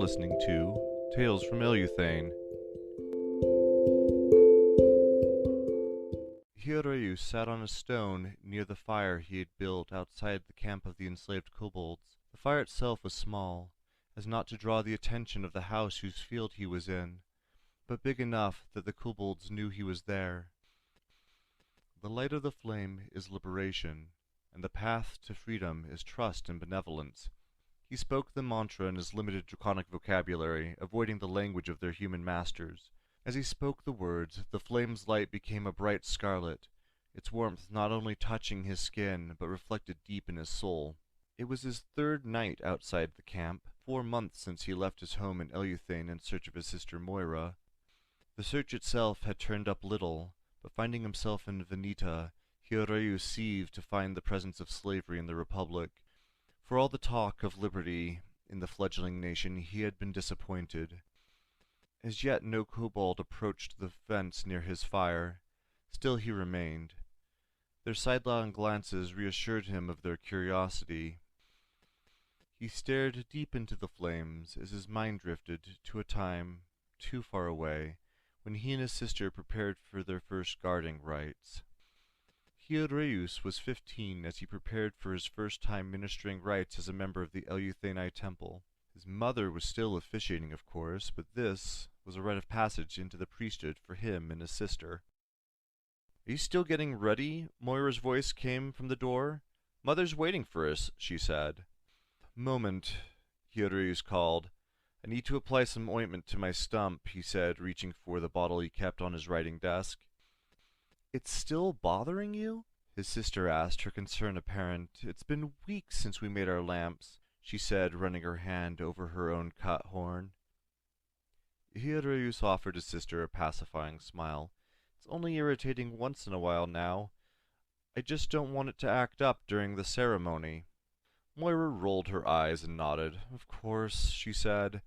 listening to Tales from Eluthane. Hiereus sat on a stone near the fire he had built outside the camp of the enslaved kobolds. The fire itself was small, as not to draw the attention of the house whose field he was in, but big enough that the kobolds knew he was there. The light of the flame is liberation, and the path to freedom is trust and benevolence. He spoke the mantra in his limited draconic vocabulary, avoiding the language of their human masters. As he spoke the words, the flame's light became a bright scarlet, its warmth not only touching his skin, but reflected deep in his soul. It was his third night outside the camp, 4 months since he left his home in Eluthane in search of his sister Moira. The search itself had turned up little, but finding himself in Veneta, Hiereus seethed to find the presence of slavery in the Republic. For all the talk of liberty in the fledgling nation, he had been disappointed. As yet no kobold approached the fence near his fire. Still he remained. Their sidelong glances reassured him of their curiosity. He stared deep into the flames as his mind drifted to a time too far away, when he and his sister prepared for their first guarding rites. Hiereus was 15 as he prepared for his first time ministering rites as a member of the Eluthane temple. His mother was still officiating, of course, but this was a rite of passage into the priesthood for him and his sister. "Are you still getting ready?" Moira's voice came from the door. "Mother's waiting for us," she said. "Moment," Hiereus called. "I need to apply some ointment to my stump," he said, reaching for the bottle he kept on his writing desk. "It's still bothering you?" his sister asked, her concern apparent. "It's been weeks since we made our lamps," she said, running her hand over her own cut horn. Hiereus offered his sister a pacifying smile. "It's only irritating once in a while now. I just don't want it to act up during the ceremony." Moira rolled her eyes and nodded. "Of course," she said.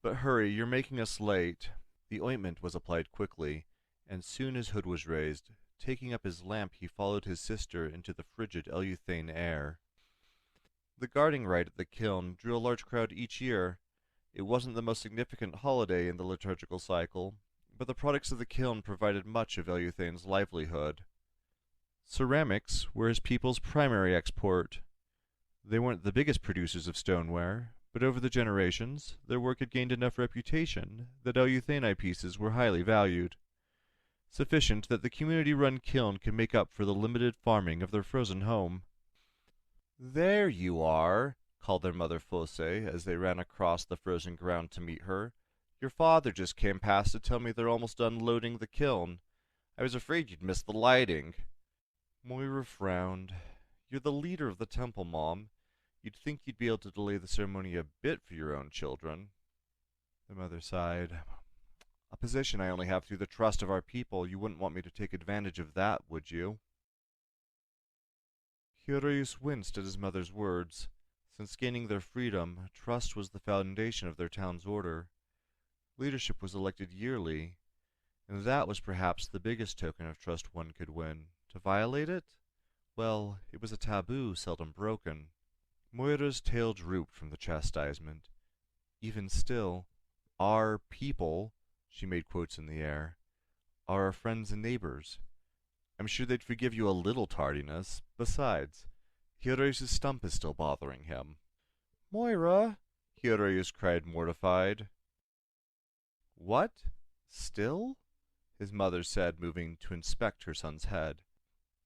"But hurry, you're making us late." The ointment was applied quickly, and soon his hood was raised. Taking up his lamp, he followed his sister into the frigid Eluthane air. The guarding rite at the kiln drew a large crowd each year. It wasn't the most significant holiday in the liturgical cycle, but the products of the kiln provided much of Eluthane's livelihood. Ceramics were his people's primary export. They weren't the biggest producers of stoneware, but over the generations, their work had gained enough reputation that Eluthane pieces were highly valued, sufficient that the community-run kiln could make up for the limited farming of their frozen home. "There you are," called their mother Fosse as they ran across the frozen ground to meet her. "Your father just came past to tell me they're almost done loading the kiln. I was afraid you'd miss the lighting." Moira frowned. "You're the leader of the temple, Mom. You'd think you'd be able to delay the ceremony a bit for your own children." The mother sighed. "A position I only have through the trust of our people. You wouldn't want me to take advantage of that, would you?" Hiereus winced at his mother's words. Since gaining their freedom, trust was the foundation of their town's order. Leadership was elected yearly, and that was perhaps the biggest token of trust one could win. To violate it? Well, it was a taboo seldom broken. Moira's tail drooped from the chastisement. "Even still, our people," she made quotes in the air, "are our friends and neighbors. I'm sure they'd forgive you a little tardiness. Besides, Hiereus' stump is still bothering him." "Moira!" Hiereus cried, mortified. "What? Still?" his mother said, moving to inspect her son's head.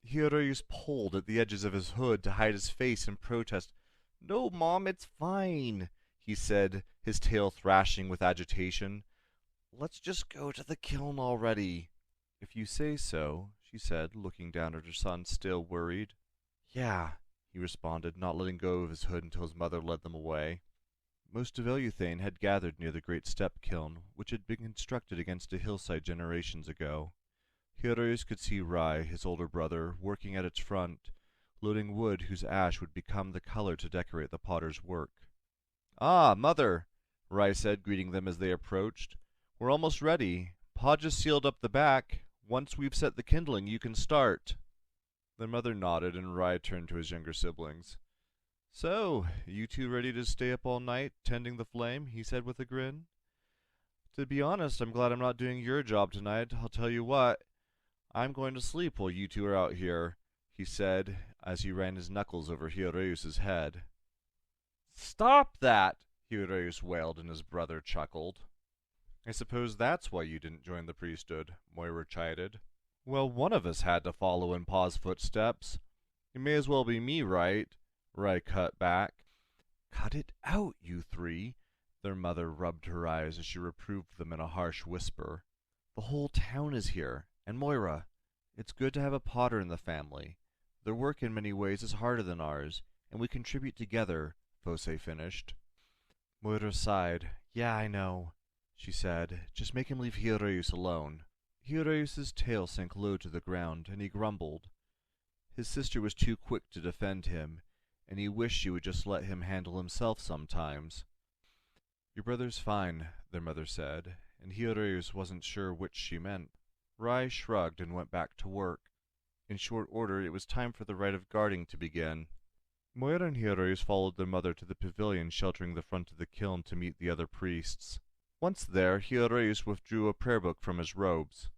Hiereus pulled at the edges of his hood to hide his face in protest. "No, Mom, it's fine," he said, his tail thrashing with agitation. "Let's just go to the kiln already." "If you say so," she said, looking down at her son, still worried. "Yeah," he responded, not letting go of his hood until his mother led them away. Most of Eluthane had gathered near the great step kiln, which had been constructed against a hillside generations ago. Hiereus could see Rai, his older brother, working at its front, loading wood whose ash would become the color to decorate the potter's work. "Ah, Mother," Rai said, greeting them as they approached. "We're almost ready. Pa just sealed up the back. Once we've set the kindling, you can start." Their mother nodded, and Rai turned to his younger siblings. "So, you two ready to stay up all night, tending the flame?" he said with a grin. "To be honest, I'm glad I'm not doing your job tonight. I'll tell you what, I'm going to sleep while you two are out here," he said, as he ran his knuckles over Hiereus' head. "Stop that!" Hiereus wailed, and his brother chuckled. "I suppose that's why you didn't join the priesthood," Moira chided. "Well, one of us had to follow in Pa's footsteps. It may as well be me, right?" Rai cut back. "Cut it out, you three." Their mother rubbed her eyes as she reproved them in a harsh whisper. "The whole town is here, and Moira, it's good to have a Potter in the family. Their work in many ways is harder than ours, and we contribute together," Fose finished. Moira sighed. "Yeah, I know," she said. "Just make him leave Hiereus alone." Hiereus' tail sank low to the ground, and he grumbled. His sister was too quick to defend him, and he wished she would just let him handle himself sometimes. "Your brother's fine," their mother said, and Hiereus wasn't sure which she meant. Rai shrugged and went back to work. In short order, it was time for the rite of guarding to begin. Moira and Hiereus followed their mother to the pavilion sheltering the front of the kiln to meet the other priests. Once there, Hiereus withdrew a prayer book from his robes.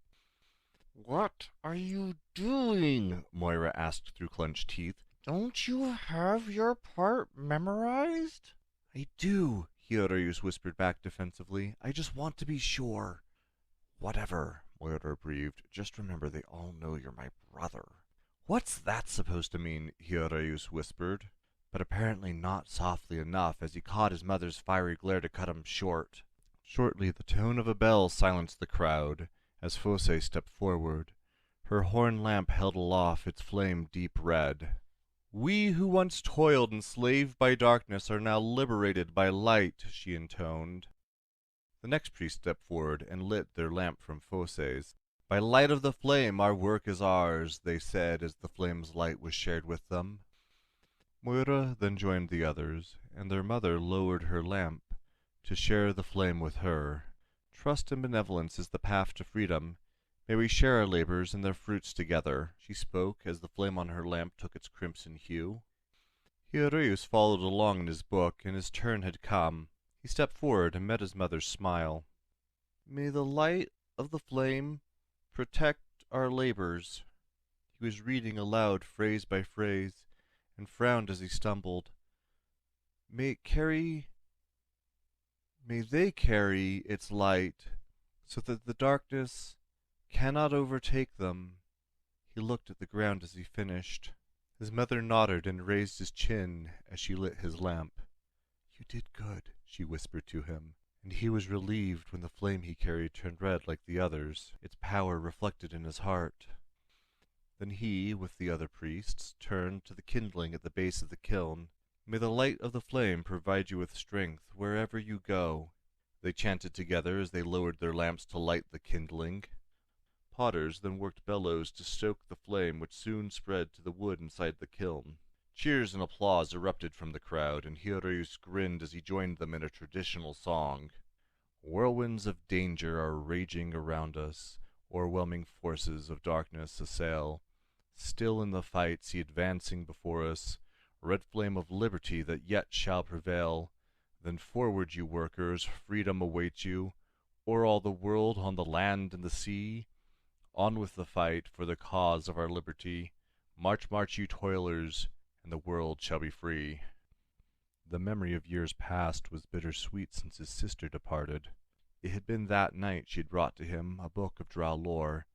"What are you doing?" Moira asked through clenched teeth. "Don't you have your part memorized?" "I do," Hiereus whispered back defensively. "I just want to be sure." "Whatever," Moira breathed. "Just remember they all know you're my brother." "What's that supposed to mean?" Hiereus whispered, but apparently not softly enough, as he caught his mother's fiery glare to cut him short. Shortly, the tone of a bell silenced the crowd, as Fose stepped forward. Her horn lamp held aloft its flame deep red. "We who once toiled enslaved by darkness are now liberated by light," she intoned. The next priest stepped forward and lit their lamp from Fose's. "By light of the flame, our work is ours," they said as the flame's light was shared with them. Moira then joined the others, and their mother lowered her lamp to share the flame with her. "Trust and benevolence is the path to freedom. May we share our labors and their fruits together," she spoke as the flame on her lamp took its crimson hue. Hiereus followed along in his book, and his turn had come. He stepped forward and met his mother's smile. "May the light of the flame protect our labors." He was reading aloud phrase by phrase, and frowned as he stumbled. May they carry its light, so that the darkness cannot overtake them." He looked at the ground as he finished. His mother nodded and raised his chin as she lit his lamp. "You did good," she whispered to him, and he was relieved when the flame he carried turned red like the others, its power reflected in his heart. Then he, with the other priests, turned to the kindling at the base of the kiln. "May the light of the flame provide you with strength wherever you go," they chanted together as they lowered their lamps to light the kindling. Potters then worked bellows to stoke the flame, which soon spread to the wood inside the kiln. Cheers and applause erupted from the crowd, and Hiereus grinned as he joined them in a traditional song. "Whirlwinds of danger are raging around us, o'erwhelming forces of darkness assail. Still in the fight see advancing before us, red flame of liberty that yet shall prevail. Then forward, you workers, freedom awaits you, o'er all the world, on the land and the sea. On with the fight for the cause of our liberty. March, march, you toilers, and the world shall be free." The memory of years past was bittersweet since his sister departed. It had been that night she had brought to him a book of drow lore,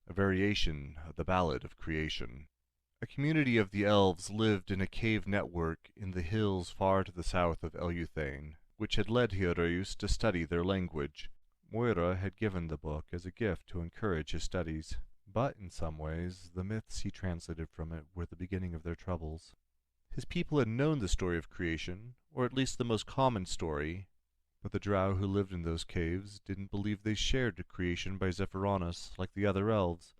a variation of the Ballad of Creation. A community of the elves lived in a cave network in the hills far to the south of Eluthane, which had led Hiereus to study their language. Moira had given the book as a gift to encourage his studies, but in some ways the myths he translated from it were the beginning of their troubles. His people had known the story of creation, or at least the most common story, but the drow who lived in those caves didn't believe they shared creation by Zephyranus like the other elves,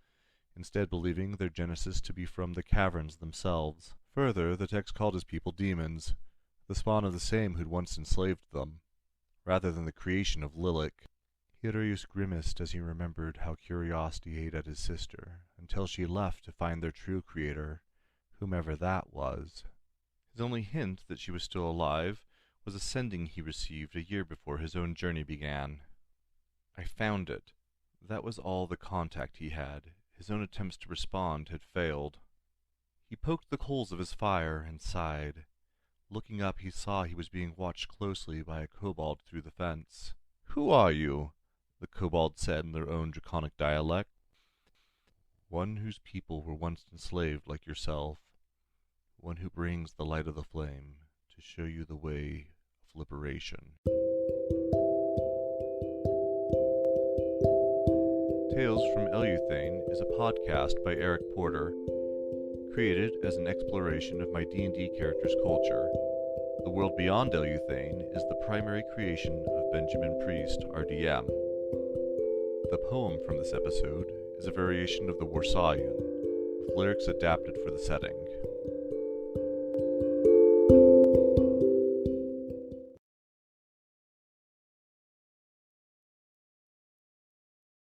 instead believing their genesis to be from the caverns themselves. Further, the text called his people demons, the spawn of the same who'd once enslaved them, rather than the creation of Lilac. Hiereus grimaced as he remembered how curiosity ate at his sister, until she left to find their true creator, whomever that was. His only hint that she was still alive was a sending he received a year before his own journey began. I found it. That was all the contact he had. His own attempts to respond had failed. He poked the coals of his fire and sighed. Looking up, he saw he was being watched closely by a kobold through the fence. "Who are you?" the kobolds said in their own draconic dialect. "One whose people were once enslaved like yourself. One who brings the light of the flame to show you the way of liberation." Tales from Eluthane is a podcast by Eric Porter, created as an exploration of my D&D character's culture. The world beyond Eluthane is the primary creation of Benjamin Priest, our DM. The poem from this episode is a variation of the Warsayun, with lyrics adapted for the setting.